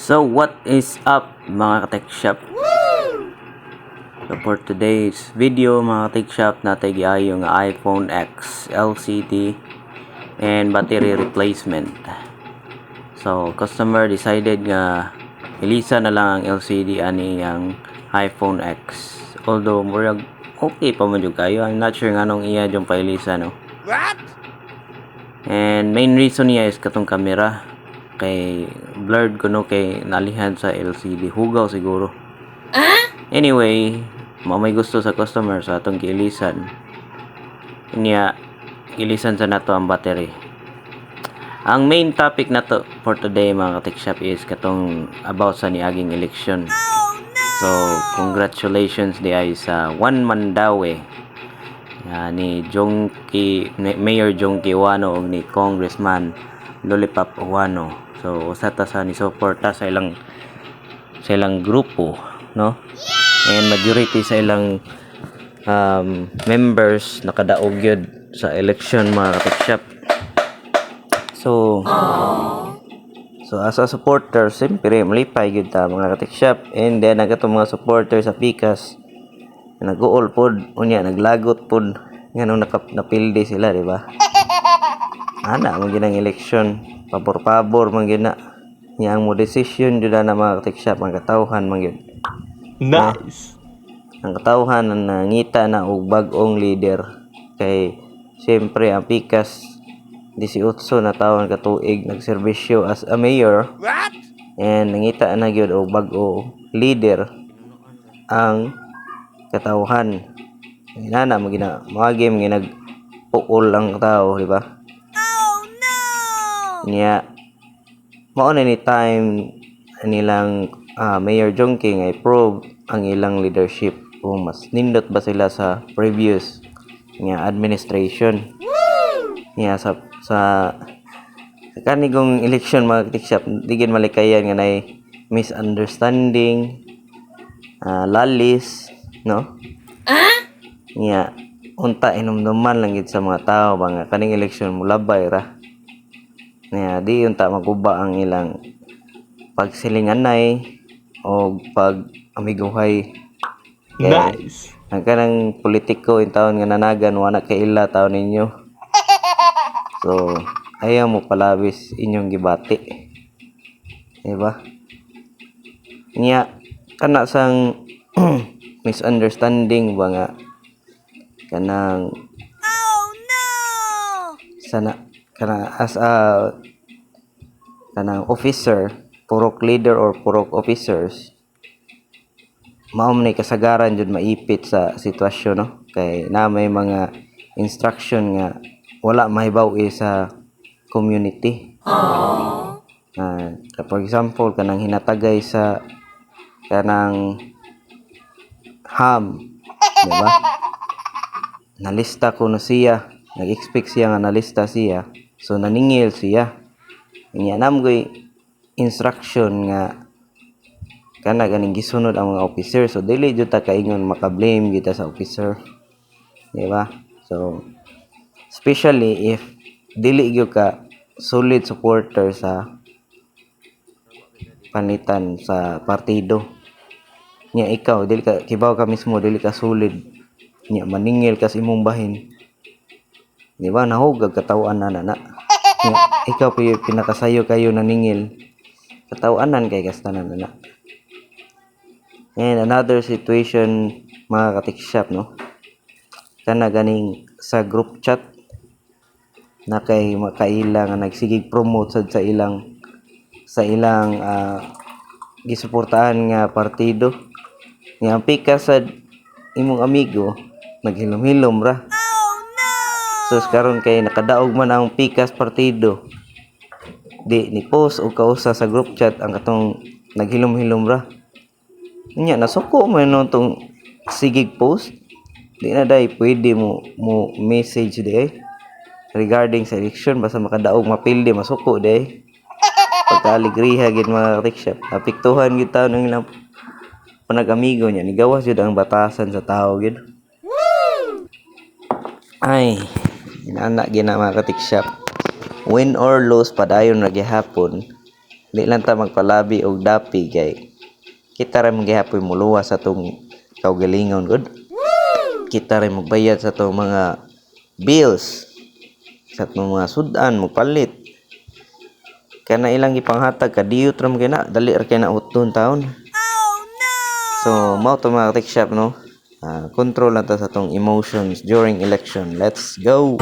So what is up mga ka-tech shop? So for today's video mga ka-tech shop, natin giayo nga iPhone X LCD and battery replacement. So customer decided nga ilisa na lang ang LCD ani ang iPhone X. Although murag okay pa man jud kayo. I'm not sure nga nung iya jung pailisa no. What? And main reason niya is katong camera. Kay blurred ko no kay nalihan sa LCD hugaw siguro. Anyway, may gusto sa customer sa atong giilisan niya ilisan sa nato ang battery. Ang main topic nato for today mga ka-tech shop is katong about sa niaging election. So congratulations di ay sa One Mandaue ni Mayor Jongki Uwano ug ni Congressman Lollipop Uwano. So usa ta sa ni suporta sa ilang grupo, no? And majority sa ilang members nakadaog gyud sa election mga ka-tech shop. So as a supporter, siyempre malipay gyud ta mga ka-tech shop. And then nagatong mga supporter sa Pikas nag-uol pod unya naglagot pod nganong napildi sila, di ba? Ana man ginang election, pabor-pabor man gina. Yang mo decision jud na mga ka-tech shop, mga katawhan man gyud. Nice. Ang katawhan na nangita na og bag-ong leader kay siyempre ang Pikas 18 na taon ka tuig nagserbisyo as a mayor. What? And nangita na gyud og bag-o leader ang katawhan. Inana mo gina magim ginag-uol ang tao, di ba? Oh no! Niya mao na ni time nilang Mayor Jongki nga i-prove ang ilang leadership kung mas nindot ba sila sa previous nga administration. Niya sa kanigong election mga ka-tech shop, digin malikayan nga nay misunderstanding, lalis, no? Niya unta inumduman lang gid sa mga tao ba nga kaning election mulabay ra. Niya di unta maguba ang ilang pagsilinganay o pag amiguhay. Nice. Ang kanang politiko in taon nga nanagan wala kay ila taon ninyo. So ayaw mo palabis inyong gibati, diba? Niya kana sang misunderstanding ba nga kanang kana as a kanang officer, purok leader or purok officers, mao man kasagaran jud maipit sa sitwasyon, no? Kay na may mga instruction nga wala mahibaw sa community. For example kanang hinatagay sa kanang ham, di ba? Nalista ko na siya, nag-expect siya nga nalista siya, so naningil siya. Inya namgoy instruction nga kana ganing gisunod ang mga officer, so dili jud ta kaingon maka-blame kita sa officer, di ba? So especially if dili gyud ka solid supporter sa panitan sa partido. Nya ikaw dili ka kibaw ka mismo, dili ka solid, nya maningil ka sa imong bahin, di ba? Nahugag katawan na nya, ikaw pinakasayo kayo naningil, katawanan kay kastanan na. And another situation mga ka-tech shop, no? Kana ganing sa group chat na kay makaila nga nagsigig promote sad sa ilang gisuportahan nga partido. Nga ang Pikas sad imong amigo naghilom-hilom ra. So karon kay nakadaog man ang Pikas partido, di ni post o kausa sa group chat ang katong naghilom-hilom ra. Nya nasuko man no tong sigig post, di na day pwede mo message di regarding sa election, basta makadaog mapildi masuko di pagkaaligriha gid mga ka-tech shop. Apektuhan gid taon ng ilang panag-amigo niya, nigawas jud ang batasan sa tao gid. Ay inana gina mga ka-tech shop, win or lose padayon ra gihapon, Di lang ta magpalabi og dapi kay kita rin maghihapoy muluwa sa tong kaugalingon good. Kita rin magbayad sa tong mga bills sa tong mga sudan magpalit. Kana ilang ipanghatag kadiyot ram kina dali ra kay na uton taon. Oh no! So mao to mga tech shop no. Control na ta sa tong emotions during election. Let's go.